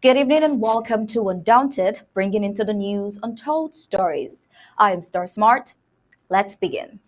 Good evening and welcome to Undaunted, bringing into the news untold stories. I am Star Smart. Let's begin.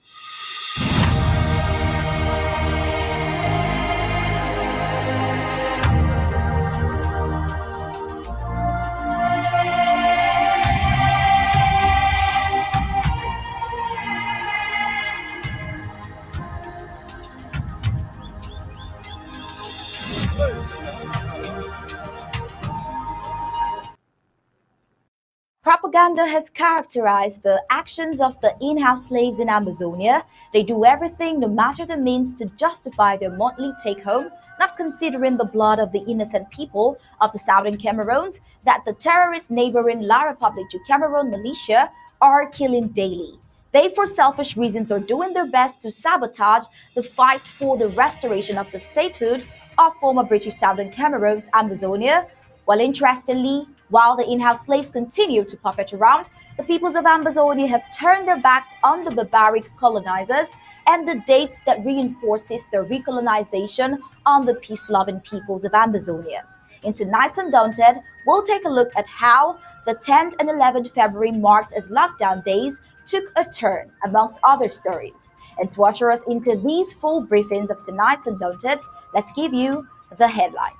Propaganda has characterized the actions of the in-house slaves in Amazonia. They do everything, no matter the means, to justify their monthly take-home, not considering the blood of the innocent people of the southern Cameroons that the terrorist neighboring La Republic du Cameroon militia are killing daily. They, for selfish reasons, are doing their best to sabotage the fight for the restoration of the statehood of former British Southern Cameroon's Amazonia. Well, interestingly, while the in-house slaves continue to puppet around, the peoples of Amazonia have turned their backs on the barbaric colonizers and the dates that reinforces their recolonization on the peace-loving peoples of Amazonia. In tonight's Undaunted, we'll take a look at how the 10th and 11th February marked as lockdown days took a turn, amongst other stories. And to usher us into these full briefings of tonight's Undaunted, let's give you the headline.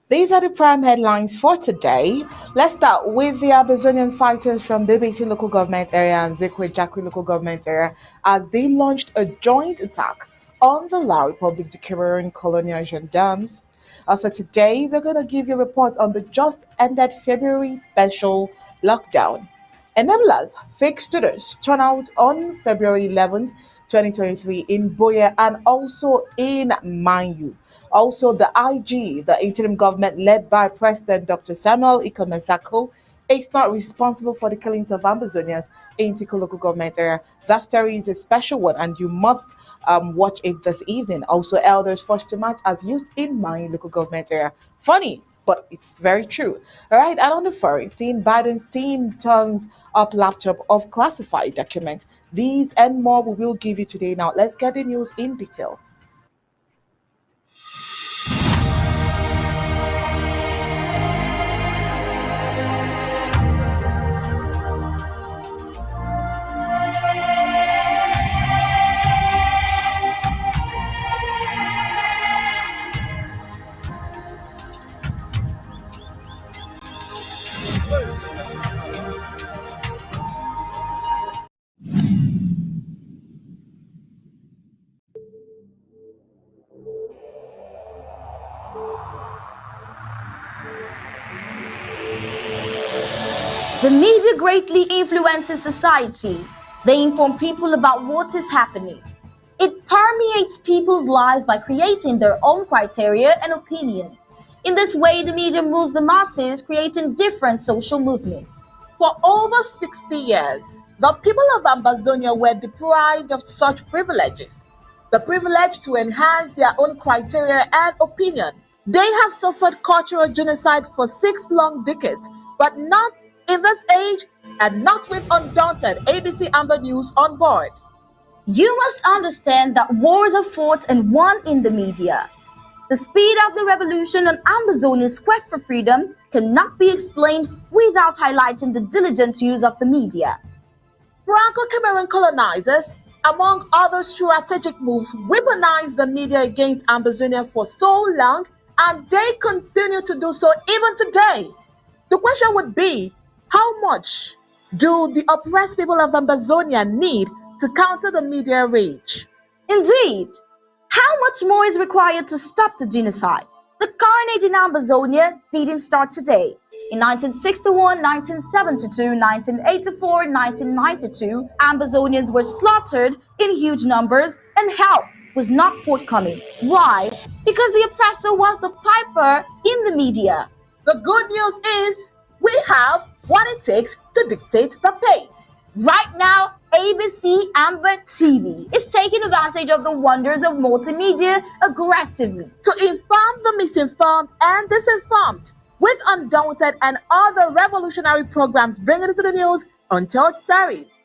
These are the prime headlines for today. Let's start with the Amazonian fighters from BBC local government area and Zikwe-Jakri local government area as they launched a joint attack on the La Republic du Cameroon colonial gendarmes. Also today, we're going to give you a report on the just ended February special lockdown. Enablers, fake students, turn out on February 11th, 2023 in Boya and also in Manyu. Also, the IG, the interim government led by President Dr. Samuel Ikomesako, is not responsible for the killings of Ambazonians in Tiko local government area. That story is a special one and you must watch it this evening. Also, elders forced to march as youth in Manyu local government area. Funny, but it's very true. All right, and on the foreign scene, Biden's team turns up laptop of classified documents. These and more we will give you today. Now, let's get the news in detail. The media greatly influences society. They inform people about what is happening. It permeates people's lives by creating their own criteria and opinions. In this way, the media moves the masses, creating different social movements. For over 60 years, the people of Ambazonia were deprived of such privileges. The privilege to enhance their own criteria and opinion. They have suffered cultural genocide for 6 long decades, but not in this age and not with Undaunted ABC Amba News on board. You must understand that wars are fought and won in the media. The speed of the revolution and Ambazonia's quest for freedom cannot be explained without highlighting the diligent use of the media. Franco-Cameroon colonizers, among other strategic moves, weaponized the media against Ambazonia for so long, and they continue to do so even today. The question would be, how much do the oppressed people of Ambazonia need to counter the media rage? Indeed, how much more is required to stop the genocide? The carnage in Ambazonia didn't start today. In 1961, 1972, 1984, 1992, Ambazonians were slaughtered in huge numbers and help was not forthcoming. Why? Because the oppressor was the piper in the media. The good news is we have what it takes to dictate the pace. Right now, ABC Amba TV is taking advantage of the wonders of multimedia aggressively to inform the misinformed and disinformed with Undaunted and other revolutionary programs bringing it to the news untold stories.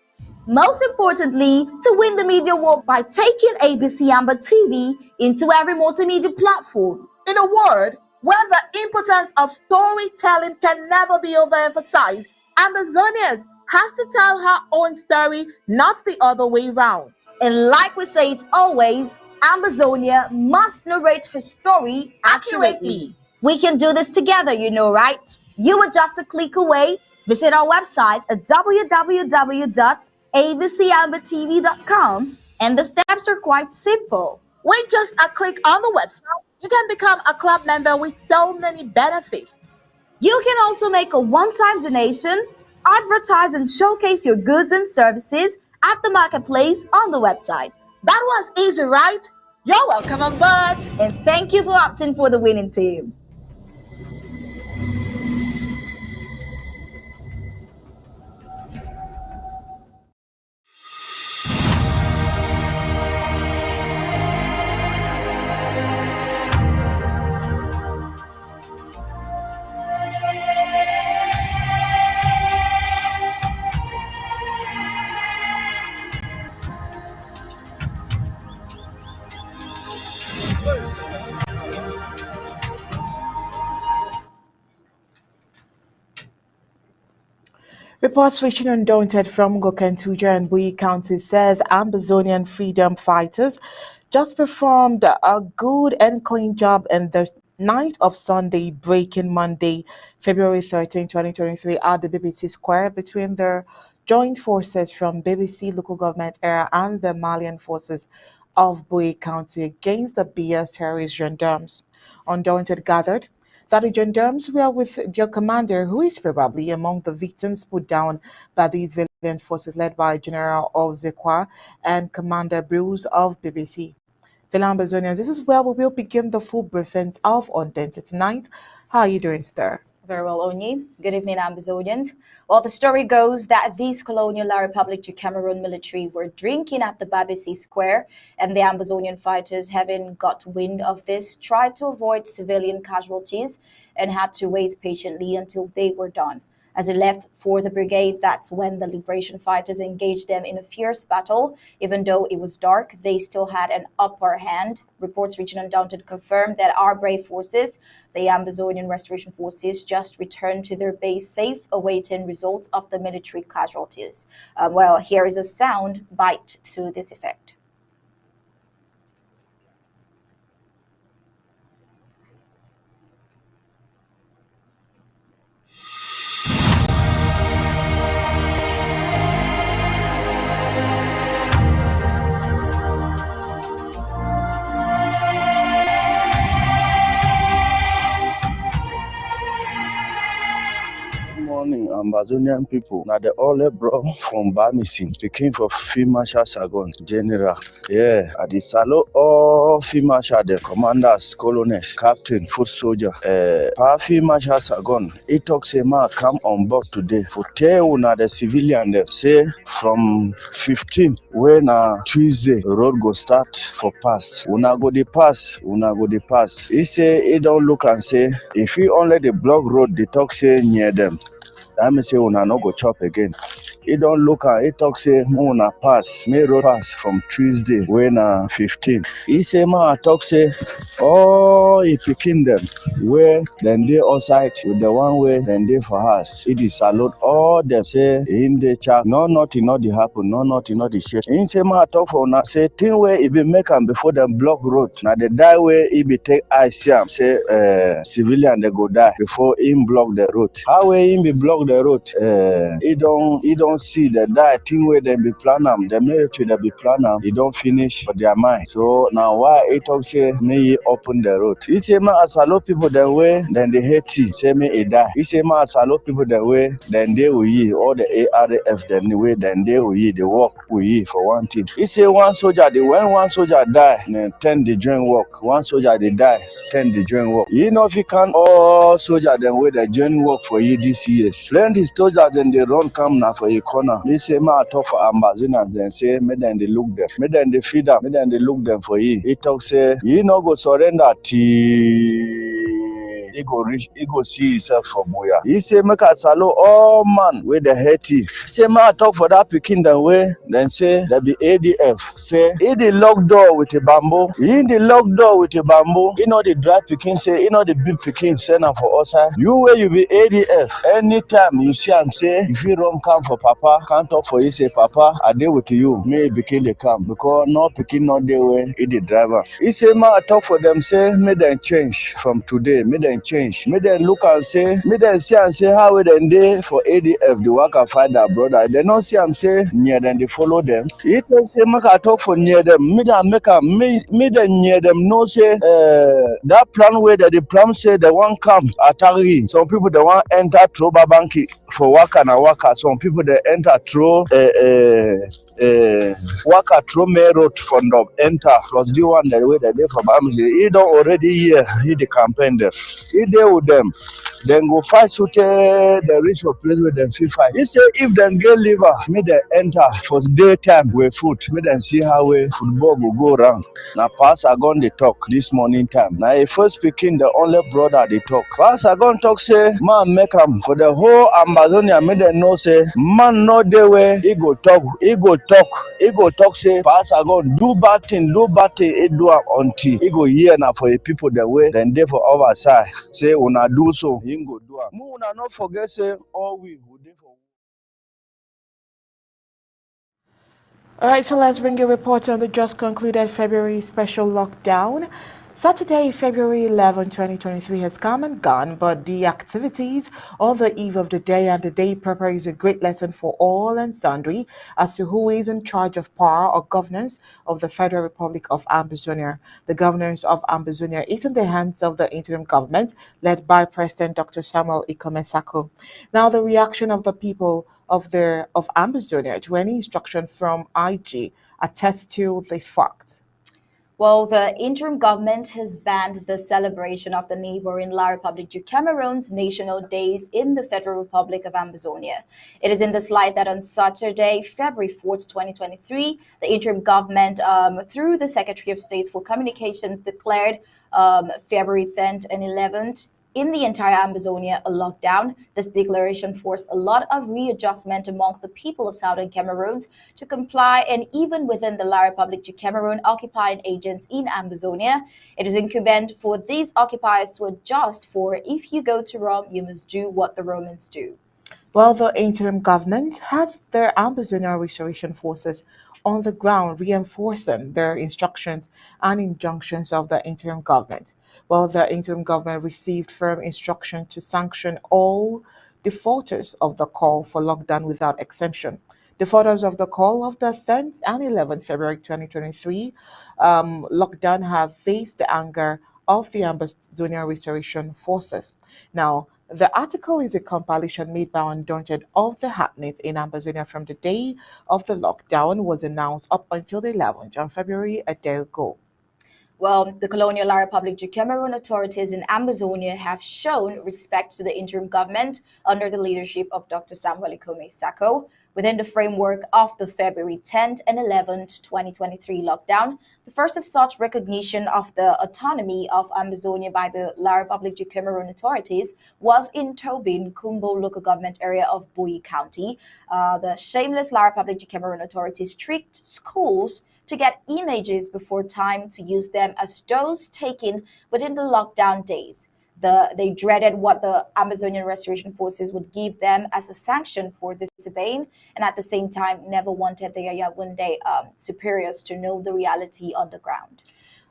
Most importantly, to win the media war by taking ABC Amba TV into every multimedia platform. In a word, where the importance of storytelling can never be overemphasized, Ambazonians has to tell her own story, not the other way round. And like we say it always, Ambazonia must narrate her story accurately. We can do this together, you know, right? You are just a click away. Visit our website at www.abcambatv.com, and the steps are quite simple. With just a click on the website, you can become a club member with so many benefits. You can also make a one-time donation, advertise and showcase your goods and services at the marketplace on the website. That was easy, right? You're welcome on board. And thank you for opting for the winning team. Reports reaching Undaunted from Gokentuja and Bui County says Ambazonian freedom fighters just performed a good and clean job in the night of Sunday, breaking Monday, February 13, 2023, at the BBC Square between the joint forces from BBC local government area and the Malian forces of Bui County against the BS terrorist gendarmes. Undaunted gathered that the gendarmes were with their commander, who is probably among the victims put down by these valiant forces led by General of Zekwa and Commander Bruce of BBC. Fellow Ambazonians, this is where we will begin the full briefings of Undaunted tonight. How are you doing, sir? Very well, Onyi. Good evening, Ambazonians. Well, the story goes that these colonial La Republic du Cameroon military were drinking at the BBC Square, and the Ambazonian fighters, having got wind of this, tried to avoid civilian casualties and had to wait patiently until they were done. As they left for the brigade, that's when the liberation fighters engaged them in a fierce battle. Even though it was dark, they still had an upper hand. Reports reaching Undaunted confirmed that our brave forces, the Ambazonian Restoration Forces, just returned to their base safe, awaiting results of the military casualties. Well, here is a sound bite to this effect. Ambazonian people. Now the only bro from Bamisi, the king of Field Marshal Sagon, General. Yeah, at the salute all Field Marshal, the commanders, colonels, captain, foot soldier. Field Marshal Sagon, he talks a man come on board today for tell una the civilian them say from 15 when Tuesday road go start for pass. Una go the pass, una go the pass. He say he don't look and say if he only the block road, the talk say near them. That mean say una no go chop again. He don't look at he talk say una pass, may road pass from Tuesday when 15. He say ma talk say oh he picking them where then they outside with the one way then they for us. It is salute all them say in the chat. No nothing not the happen, no nothing not the shit. He say ma talk for una say thing where it be make am before them block road. Now the die way he be take I see am say civilian they go die before him block the road. How way him be block the road? He don't see the die thing where they be plan am, the military they be plan am, he don't finish for their mind. So now why he talk say may he open the road. He say ma as a lot people the way then they hate him, say me he die. He say ma as a lot people the way then they will ye all the ARF then the way then they will ye the work will ye for one thing. He say one soldier when one soldier die then 10 they join work. One soldier they die 10 they join work. You know if you can all soldier then way they join work for you this year. Plenty soldier then they run come now for a corner. They say ma talk for Ambazonians then say me then they look them. Me then they feed them. Me then they look them for you. He talk say you no go surrender till he go see himself for Boya. He say make a salo all man with the heady. Say ma talk for that pikin then way then say there be ADF. Say he the lock door with a bamboo. He the lock door with a bamboo. You know the dry pikin say you know the big pikin send am for outside. You where you be ADF. Anytime you see am say if you run come for papa, can't talk for you say papa I dey with you. May pikin they come because no pikin not there way he the driver. He say ma talk for them say make them change from today. Make them change. Make them look and say make them see and say how we then dey for ADF the work I find that brother. They not see am say near them they follow them. He tell say make I talk for near them. Me them make am me them near them know say that plan where that the plan say they want come Atari. Some people they want enter through Babanki for waka na waka. Some people they enter through waka through main road from the enter plus the one that way that they from Amzi. He don't already here. He the campaign them. He there with them. Then go fight so the reach for place where them feel fight. He say if them get liver, may they enter for daytime with food. May them see how way football will go around. Now pass I gone they talk this morning time. Now a first speaking the only brother they talk. Pass I gone talk say man make am for the whole Amazonia. May they know say man no dey way he go talk say pass I gone do bad thing he do am until he go hear now for the people the way then they for our side say una do so he go do am. Una not forget say all we who dey for. All right, so let's bring a report on the just concluded February special lockdown. Saturday, February 11, 2023 has come and gone, but the activities on the eve of the day and the day proper is a great lesson for all and sundry as to who is in charge of power or governance of the Federal Republic of Ambazonia. The governance of Ambazonia is in the hands of the interim government led by President Dr. Samuel Ikomesako. Now, the reaction of the people of Ambazonia to any instruction from IG attests to this fact. Well, the interim government has banned the celebration of the neighboring La Republic du Cameroon's national days in the Federal Republic of Ambazonia. It is in this light that on Saturday, February 4th, 2023, the interim government, through the Secretary of State for Communications, declared February 10th and 11th in the entire Amazonia a lockdown. This declaration forced a lot of readjustment amongst the people of southern Cameroon to comply, and even within the La Republic du Cameroon occupying agents in Amazonia, it is incumbent for these occupiers to adjust, for if you go to Rome, you must do what the Romans do. Well, the interim government has their Ambazonia restoration forces on the ground reinforcing their instructions and injunctions of the interim government. Well, the interim government received firm instruction to sanction all defaulters of the call for lockdown without exemption. Defaulters of the call of the 10th and 11th February 2023 lockdown have faced the anger of the Ambazonia restoration forces. Now, The article is a compilation made by Undaunted of the happenings in Amazonia from the day of the lockdown was announced up until the 11th of February a day ago. Well, the colonial Republic of Cameroon authorities in Amazonia have shown respect to the interim government under the leadership of Dr. Samuel Ikome Sako within the framework of the February 10th and 11th, 2023 lockdown. The first of such recognition of the autonomy of Amazonia by the La Republic of Cameroon authorities was in Tobin, Kumbo local government area of Bui County. The shameless La Republic of Cameroon authorities tricked schools to get images before time to use them as those taken within the lockdown days. They dreaded what the Amazonian Restoration Forces would give them as a sanction for disobeying, and at the same time, never wanted their Yawunde superiors to know the reality on the ground.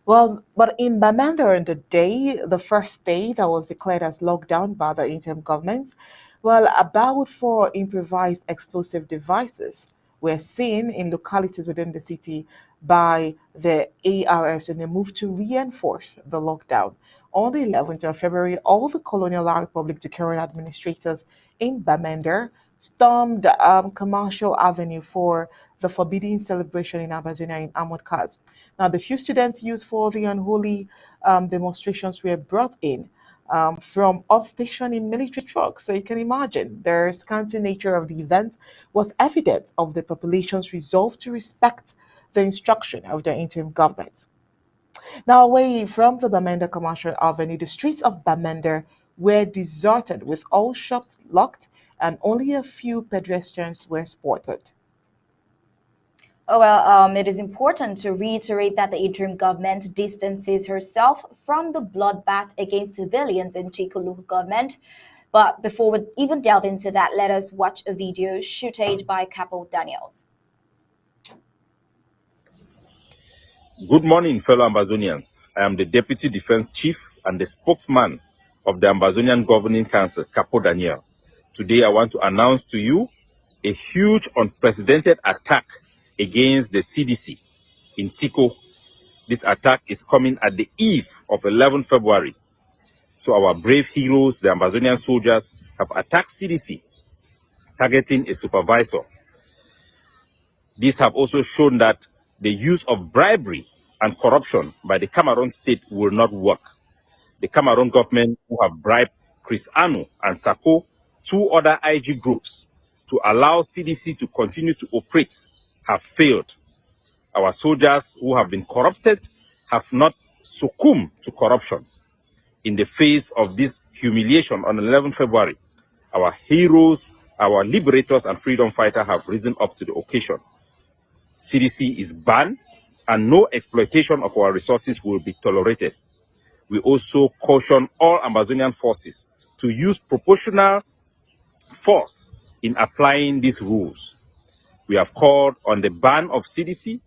Well, but in Bamenda on the day, the first day that was declared as lockdown by the interim government, well, about 4 improvised explosive devices were seen in localities within the city by the ARFs in a move to reinforce the lockdown. On the 11th of February, all the Colonial Republic Declaration administrators in Bamenda stormed Commercial Avenue for the forbidden celebration in Amazonia in Ahmad Kaz. Now, the few students used for the unholy demonstrations were brought in from upstation in military trucks. So you can imagine the scanty nature of the event was evidence of the population's resolve to respect the instruction of the interim government. Now, away from the Bamenda Commercial Avenue, the streets of Bamenda were deserted with all shops locked and only a few pedestrians were spotted. Oh, well, it is important to reiterate that the interim government distances herself from the bloodbath against civilians in Tiko local government. But before we even delve into that, let us watch a video shooted by Capo Daniels. Good morning, fellow Ambazonians. I am the Deputy Defense Chief and the spokesman of the Ambazonian Governing Council, Capo Daniel. Today, I want to announce to you a huge, unprecedented attack against the CDC in Tiko. This attack is coming at the eve of 11 February. So our brave heroes, the Ambazonian soldiers, have attacked CDC, targeting a supervisor. These have also shown that the use of bribery and corruption by the Cameroon state will not work. The Cameroon government, who have bribed Chris Anu and Sako, 2 other IG groups, to allow CDC to continue to operate, have failed. Our soldiers who have been corrupted have not succumbed to corruption. In the face of this humiliation on 11 February, our heroes, our liberators and freedom fighters have risen up to the occasion. CDC is banned and no exploitation of our resources will be tolerated. We also caution all Amazonian forces to use proportional force in applying these rules. We have called on the ban of CDC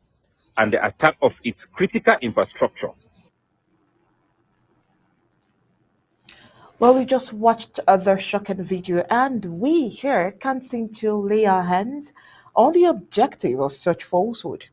and the attack of its critical infrastructure. Well, we just watched other shocking video, and we here can't seem to lay our hands on the objective of such falsehood.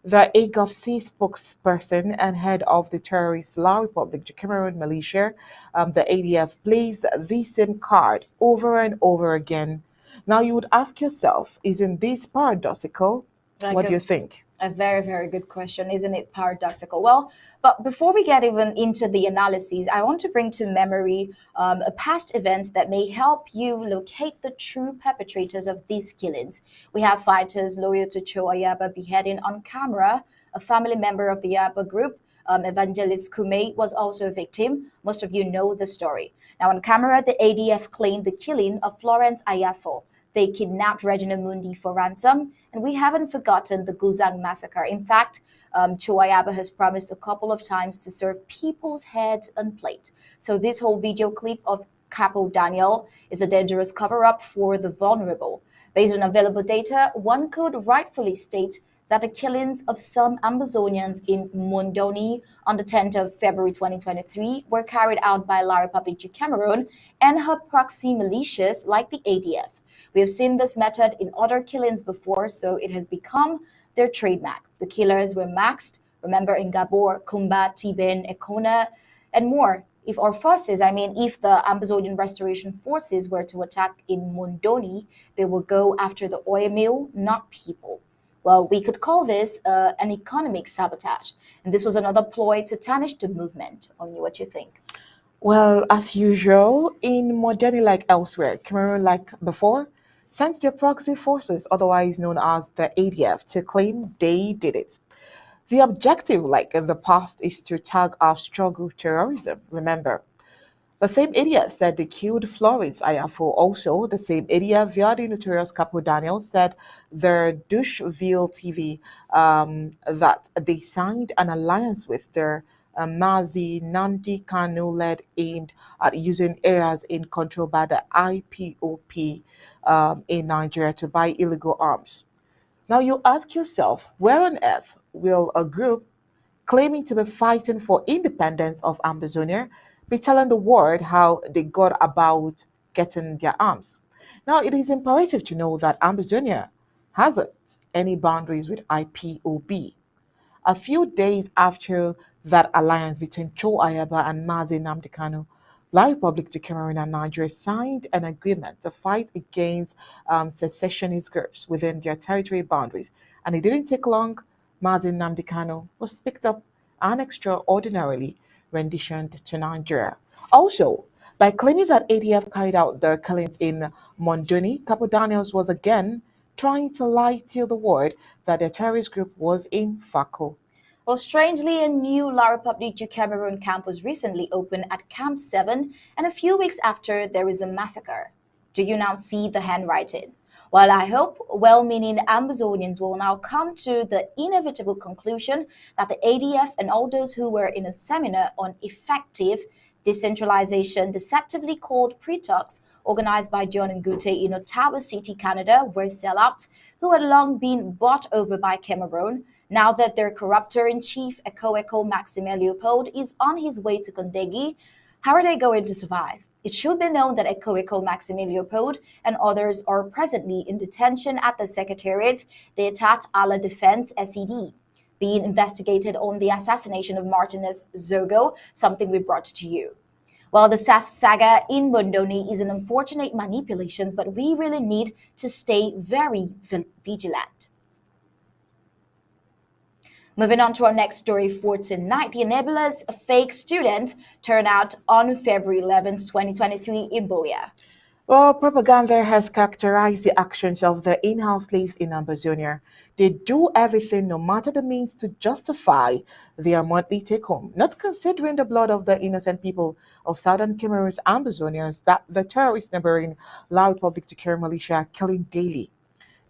The AGOVC spokesperson and head of the terrorist La Republic of Cameroon militia, the ADF, plays the same card over and over again. Now, you would ask yourself, isn't this paradoxical? Like What do you think? A very, very good question, isn't it paradoxical? Well, but before we get even into the analyses, I want to bring to memory a past event that may help you locate the true perpetrators of these killings. We have fighters loyal to Cho Ayaba beheading on camera. A family member of the Ayaba group, Evangelist Kume, was also a victim. Most of you know the story. Now, on camera, the ADF claimed the killing of Florence Ayafo. They kidnapped Regina Mundi for ransom, and we haven't forgotten the Guzang massacre. In fact, Chuayaba has promised a couple of times to serve people's heads on plate. So this whole video clip of Capo Daniel is a dangerous cover-up for the vulnerable. Based on available data, one could rightfully state that the killings of some Amazonians in Mundoni on the 10th of February 2023 were carried out by La Republic of Cameroon and her proxy militias like the ADF. We have seen this method in other killings before, so it has become their trademark. The killers were maxed, remember, in Gabor, Kumba, Tiben, Ekona, and more. If our forces, I mean, if the Amazonian Restoration Forces were to attack in Mondoni, they will go after the oil mill, not people. Well, we could call this an economic sabotage. And this was another ploy to tarnish the movement. On you, what you think? Well, as usual, in Modeni like elsewhere, Cameroon, like before, sent their proxy forces, otherwise known as the ADF, to claim they did it. The objective, like in the past, is to tag our struggle terrorism, remember. The same idiot said they killed Florence Ayafo. Also, the same idiot, via the notorious Capo Daniel, said their Dushville TV that they signed an alliance with their Mazi Namdi Kanu led aimed at using areas in control by the IPOP in Nigeria to buy illegal arms. Now you ask yourself, where on earth will a group claiming to be fighting for independence of Amazonia, be telling the world how they got about getting their arms. Now, it is imperative to know that Amazonia hasn't any boundaries with IPOB. A few days after that alliance between Cho Ayaba and Mazi Nnamdi Kanu, La Republic de Cameroon and Nigeria signed an agreement to fight against secessionist groups within their territory boundaries. And it didn't take long. Mazi Nnamdi Kanu was picked up and extraordinarily renditioned to Nigeria. Also, by claiming that ADF carried out their killings in Mondoni, Capo Daniels was again trying to lie to the world that the terrorist group was in Fako. Well, strangely, a new La Republique du Cameroon camp was recently opened at Camp 7, and a few weeks after, there is a massacre. Do you now see the handwriting? Well, I hope well meaning Amazonians will now come to the inevitable conclusion that the ADF and all those who were in a seminar on effective decentralization, deceptively called pre-talks, organized by John Ngute in Ottawa City, Canada, were sellouts who had long been bought over by Cameroon. Now that their corruptor in chief, Eko Maxime Leopold, is on his way to Kondegi, how are they going to survive? It should be known that Eko Maxime Leopold and others are presently in detention at the Secretariat d'Etat à la Défense SED, being investigated on the assassination of Martinez Zogo, something we brought to you. Well, the SAF saga in Bondoni is an unfortunate manipulation, but we really need to stay very vigilant. Moving on to our next story for tonight, the Nebula's fake student turnout on February 11th, 2023 in Boya. Well, propaganda has characterized the actions of the in-house slaves in Amazonia. They do everything, no matter the means, to justify their monthly take-home, not considering the blood of the innocent people of southern Cameroon's Amazonians that the terrorist neighboring La Republic de Cameroon militia are killing daily.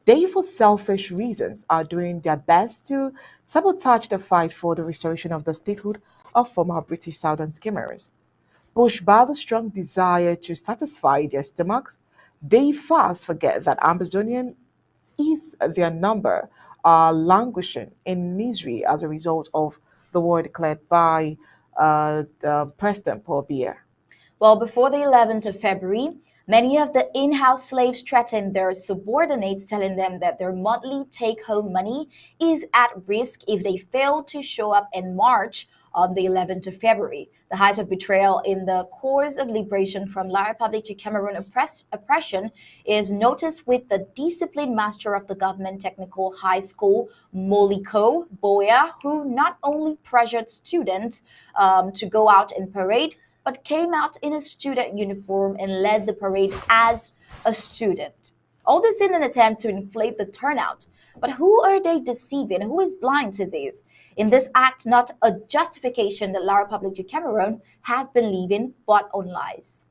They, for selfish reasons, are doing their best to sabotage the fight for the restoration of the statehood of former British Southern Cameroons. Pushed by the strong desire to satisfy their stomachs, they fast forget that Amazonian is their number are languishing in misery as a result of the war declared by President Paul Biya. Well, before the 11th of February, many of the in house slaves threatened their subordinates, telling them that their monthly take home money is at risk if they fail to show up in March on the 11th of February. The height of betrayal in the cause of liberation from La Republique de Cameroon oppression is noticed with the disciplined master of the government technical high school, Moliko Boya, who not only pressured students to go out and parade, but came out in a student uniform and led the parade as a student. All this in an attempt to inflate the turnout. But who are they deceiving? Who is blind to this? In this act, not a justification that La Republique du Cameroon has been leaving, but on lies.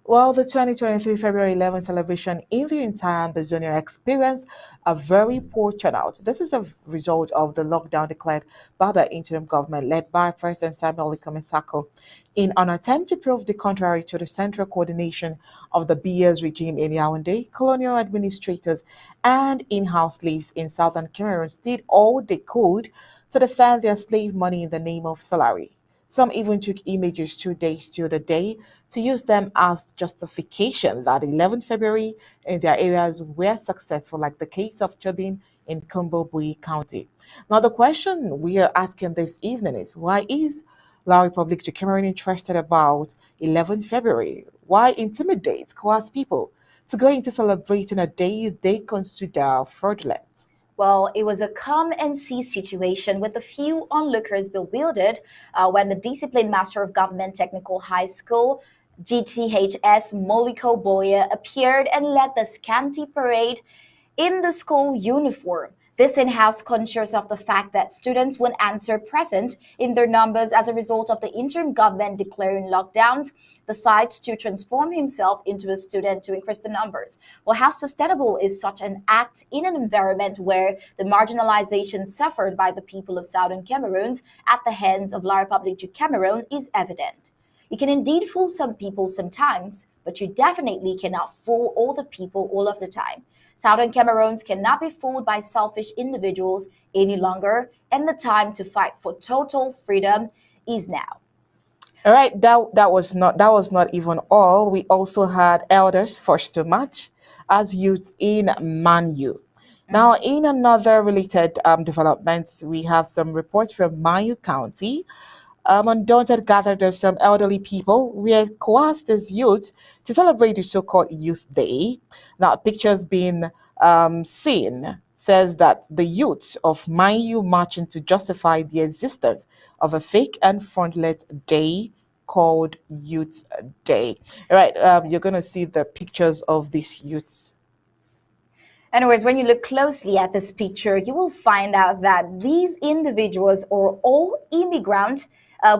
Well, the 2023 February 11th celebration in the entire Amazonia experienced a very poor turnout. This is a result of the lockdown declared by the interim government led by President Samuel Ikomisako in an attempt to prove the contrary to the central coordination of the BS regime in Yaoundé. Colonial administrators and in-house slaves in southern Cameroon did all they could to defend their slave money in the name of salary. Some even took images 2 days to the day to use them as justification that 11th February in their areas were successful, like the case of Chobin in Kumbo Bui County. Now, the question we are asking this evening is why is La Republic to Cameroon interested about 11th February. Why intimidate, coerce people to go into celebrating a day they consider fraudulent? Well, it was a come and see situation with a few onlookers bewildered when the disciplined master of government technical high school, GTHS Moliko Boya, appeared and led the scanty parade in the school uniform. This in-house conscious of the fact that students would answer present in their numbers as a result of the interim government declaring lockdowns, decides to transform himself into a student to increase the numbers. Well, how sustainable is such an act in an environment where the marginalization suffered by the people of Southern Cameroon at the hands of La République du Cameroon is evident. You can indeed fool some people sometimes, but you definitely cannot fool all the people all of the time. Southern Cameroons cannot be fooled by selfish individuals any longer, and the time to fight for total freedom is now. All right, that was not even all. We also had elders forced to march as youth in Manu. Now, in another related developments, we have some reports from Mayu County. Undaunted gathered some elderly people were coerced as youths to celebrate the so-called Youth Day. Now, pictures being seen says that the youths of Mayu marching to justify the existence of a fake and fraudulent day called Youth Day. All right, you're going to see the pictures of these youths. Anyways, when you look closely at this picture, you will find out that these individuals are all immigrants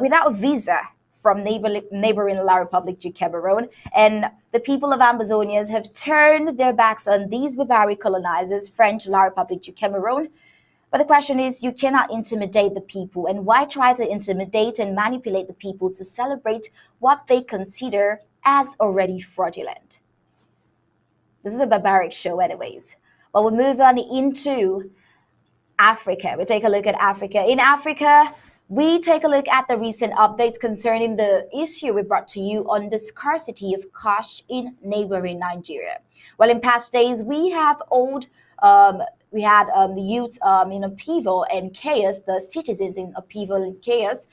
without visa from neighboring La Republic du Cameroon. And the people of Amazonias have turned their backs on these barbaric colonizers, French La Republic du Cameroon. But the question is, you cannot intimidate the people. And why try to intimidate and manipulate the people to celebrate what they consider as already fraudulent? This is a barbaric show, anyways. But we'll move on into Africa. We take a look at Africa. In Africa, we take a look at the recent updates concerning the issue we brought to you on the scarcity of cash in neighboring Nigeria. Well, in past days, we had the youth in upheaval and chaos, the citizens in upheaval and chaos,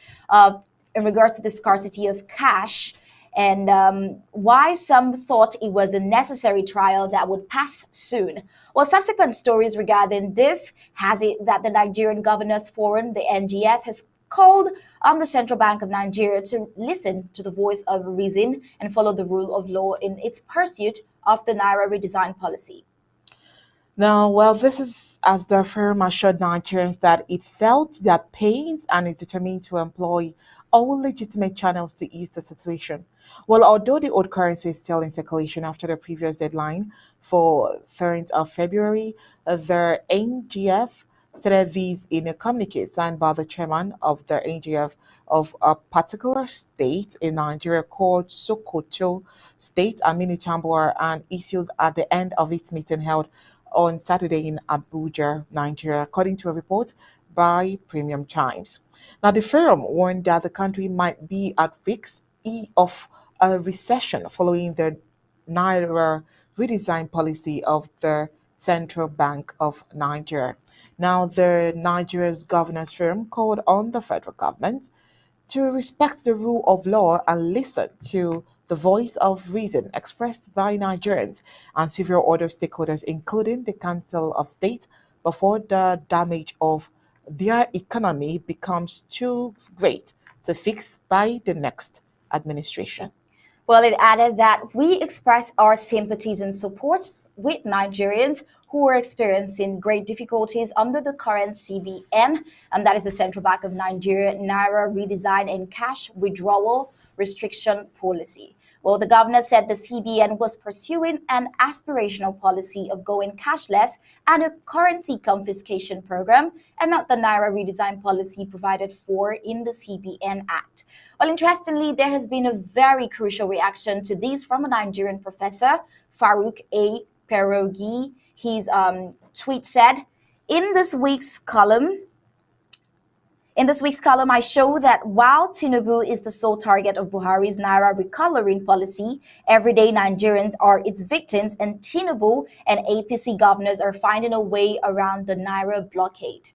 in regards to the scarcity of cash and why some thought it was a necessary trial that would pass soon. Well, subsequent stories regarding this has it that the Nigerian Governors Forum, the NGF, has called on the Central Bank of Nigeria to listen to the voice of reason and follow the rule of law in its pursuit of the naira redesign policy. Now, well, this is as the firm assured Nigerians that it felt their pains and is determined to employ all legitimate channels to ease the situation. Well, although the old currency is still in circulation after the previous deadline for 3rd of February, the NGF stated these in a communique signed by the chairman of the NGF of a particular state in Nigeria called Sokoto State, Aminu Tambuwal, and issued at the end of its meeting held on Saturday in Abuja, Nigeria, according to a report by Premium Times. Now, the firm warned that the country might be at risk of a recession following the naira redesign policy of the Central Bank of Nigeria. Now, the Nigeria's governance firm called on the federal government to respect the rule of law and listen to the voice of reason expressed by Nigerians and several other stakeholders, including the Council of State, before the damage of their economy becomes too great to fix by the next administration. Well, it added that we express our sympathies and support with Nigerians who are experiencing great difficulties under the current CBN, and that is the Central Bank of Nigeria Naira redesign and cash withdrawal restriction policy. Well, the governor said the CBN was pursuing an aspirational policy of going cashless and a currency confiscation program, and not the Naira redesign policy provided for in the CBN Act. Well, interestingly, there has been a very crucial reaction to these from a Nigerian professor, Farouk A. Perogi. His tweet said, in this week's column, I show that while Tinubu is the sole target of Buhari's Naira recoloring policy, everyday Nigerians are its victims, and Tinubu and APC governors are finding a way around the Naira blockade.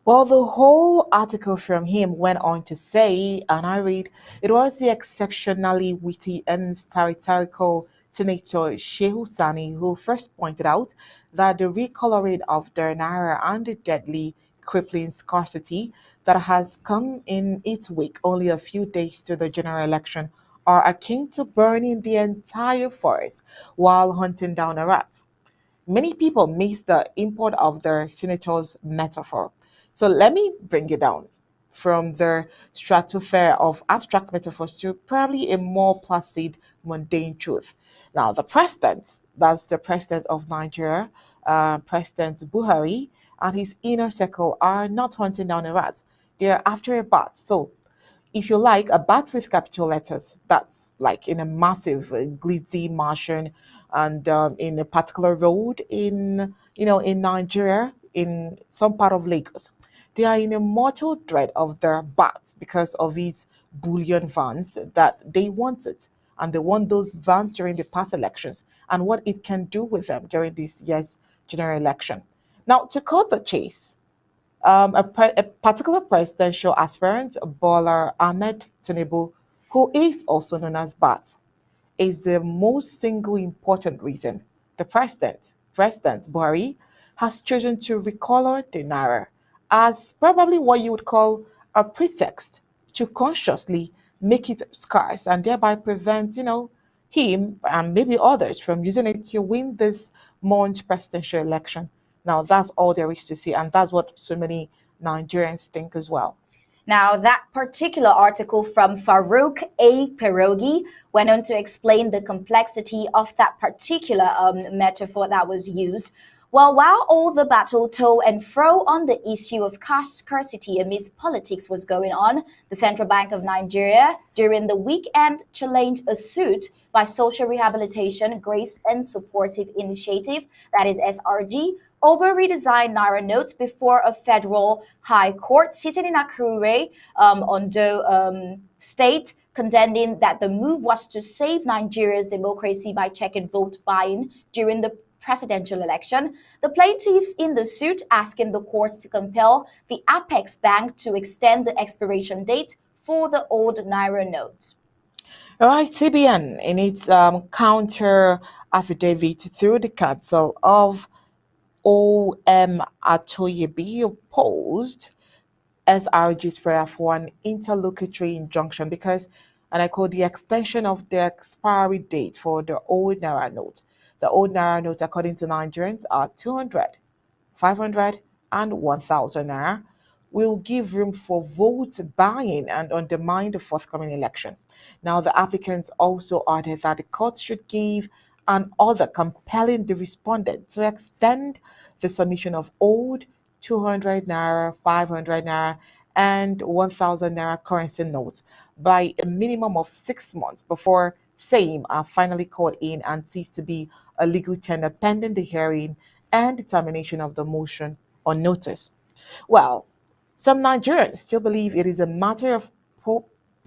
Well, the whole article from him went on to say, and I read, it was the exceptionally witty and satirical Senator Shehu Sani who first pointed out that the recoloring of the naira and the deadly crippling scarcity that has come in its wake only a few days to the general election are akin to burning the entire forest while hunting down a rat. Many people miss the import of the senator's metaphor. So let me bring it down from the stratosphere of abstract metaphors to probably a more placid, mundane truth. Now, the president, that's the president of Nigeria, President Buhari, and his inner circle are not hunting down a rat. They're after a bat. So if you like, a bat with capital letters. That's like in a massive, glitzy Martian, and in a particular road in in Nigeria, in some part of Lagos. They are in a mortal dread of their bats because of these bullion vans that they want it. And they want those vans during the past elections and what it can do with them during this year's general election. Now, to cut the chase, a particular presidential aspirant, Bola Ahmed Tinubu, who is also known as BAT, is the most single important reason the President Buhari, has chosen to recolor the naira as probably what you would call a pretext to consciously make it scarce and thereby prevent, him and maybe others from using it to win this month's presidential election. Now, that's all there is to see, and that's what so many Nigerians think as well. Now, that particular article from Farouk A. Perogi went on to explain the complexity of that particular metaphor that was used. Well, while all the battle to and fro on the issue of cash scarcity amidst politics was going on, the Central Bank of Nigeria during the weekend challenged a suit by Social Rehabilitation Grace and Supportive Initiative, that is SRG, over redesigned naira notes before a federal high court sitting in Akure, Ondo State, contending that the move was to save Nigeria's democracy by checking vote buying during the presidential election. The plaintiffs in the suit asking the courts to compel the Apex Bank to extend the expiration date for the old naira notes. All right, CBN, in its counter affidavit through the Council of OM Atoyebi, opposed SRG's prayer for an interlocutory injunction because, and I quote, the extension of the expiry date for the old Naira note. The old Naira note, according to Nigerians, are 200, 500, and 1,000 Naira, will give room for vote buying and undermine the forthcoming election. Now, the applicants also added that the court should give an order compelling the respondent to extend the submission of old 200 naira, 500 naira, and 1,000 naira currency notes by a minimum of 6 months before same are finally called in and cease to be a legal tender pending the hearing and determination of the motion on notice. Well, some Nigerians still believe it is a matter of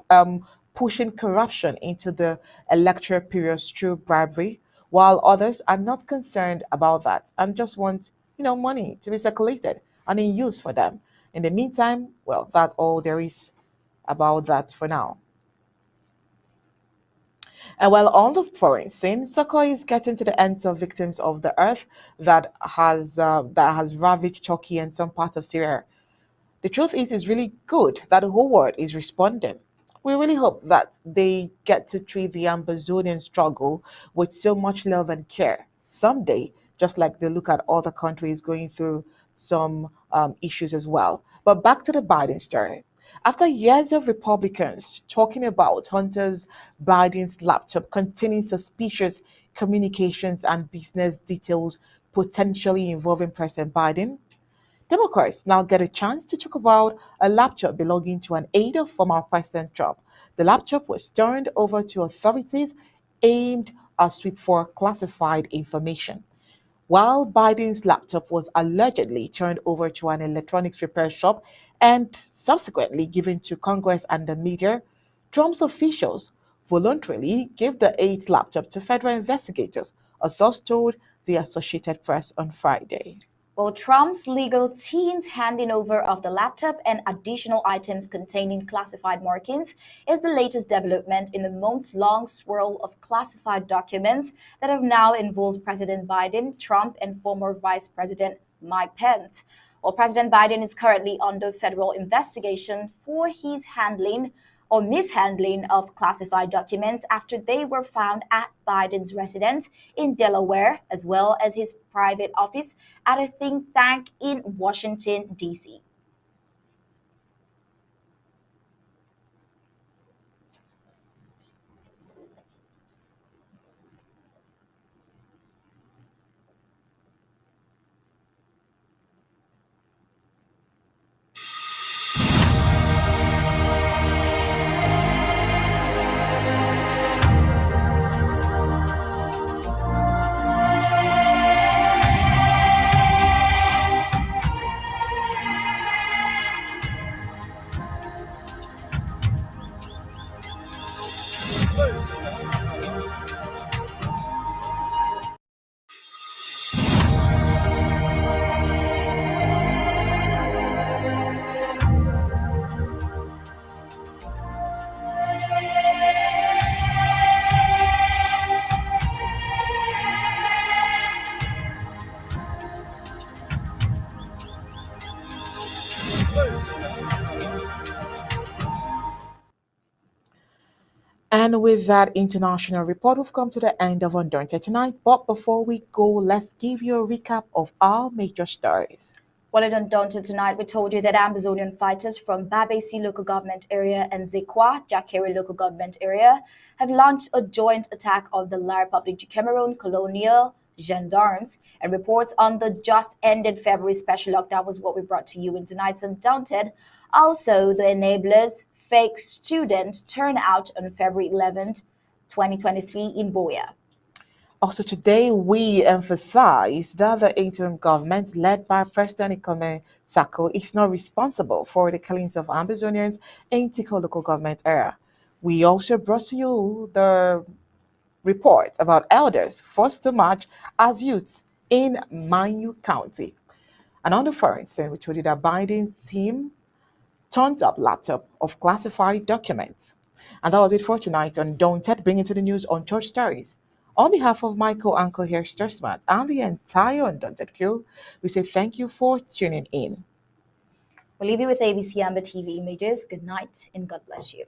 um, pushing corruption into the electoral period through bribery, while others are not concerned about that and just want, money to be circulated and in use for them. In the meantime, well, that's all there is about that for now. And while on the foreign scene, Soko is getting to the ends of victims of the earth that has ravaged Turkey and some parts of Syria. The truth is, it's really good that the whole world is responding. We really hope that they get to treat the Amazonian struggle with so much love and care someday, just like they look at other countries going through some issues as well. But back to the Biden story. After years of Republicans talking about Hunter's Biden's laptop containing suspicious communications and business details potentially involving President Biden, Democrats now get a chance to talk about a laptop belonging to an aide of former President Trump. The laptop was turned over to authorities aimed at sweep for classified information. While Biden's laptop was allegedly turned over to an electronics repair shop and subsequently given to Congress and the media, Trump's officials voluntarily gave the aide's laptop to federal investigators, a source told the Associated Press on Friday. Well, Trump's legal team's handing over of the laptop and additional items containing classified markings is the latest development in a months-long swirl of classified documents that have now involved President Biden, Trump, and former Vice President Mike Pence. Well, President Biden is currently under federal investigation for his handling or mishandling of classified documents after they were found at Biden's residence in Delaware, as well as his private office at a think tank in Washington, D.C. And with that international report, we've come to the end of Undaunted tonight. But before we go, let's give you a recap of our major stories. Well, at Undaunted tonight, we told you that Amazonian fighters from Babesi local government area and Zekwa, Jakere local government area, have launched a joint attack on the La Republique du Cameroon colonial gendarmes, and reports on the just ended February special lockdown was what we brought to you in tonight's Undaunted. Also, the enablers fake student turnout on February 11th, 2023 in Boya. Also today, we emphasize that the interim government led by President Ikome Sako is not responsible for the killings of Ambazonians in Tiko local government area. We also brought to you the report about elders forced to march as youths in Manyu County. And on the foreign scene, we told you that Biden's team turns up laptop of classified documents. And that was it for tonight on Undaunted, bringing to the news on church stories. On behalf of my co-anchor here, Stursmat, and the entire Undaunted crew, we say thank you for tuning in. We'll leave you with ABC Amba TV images. Good night and God bless you.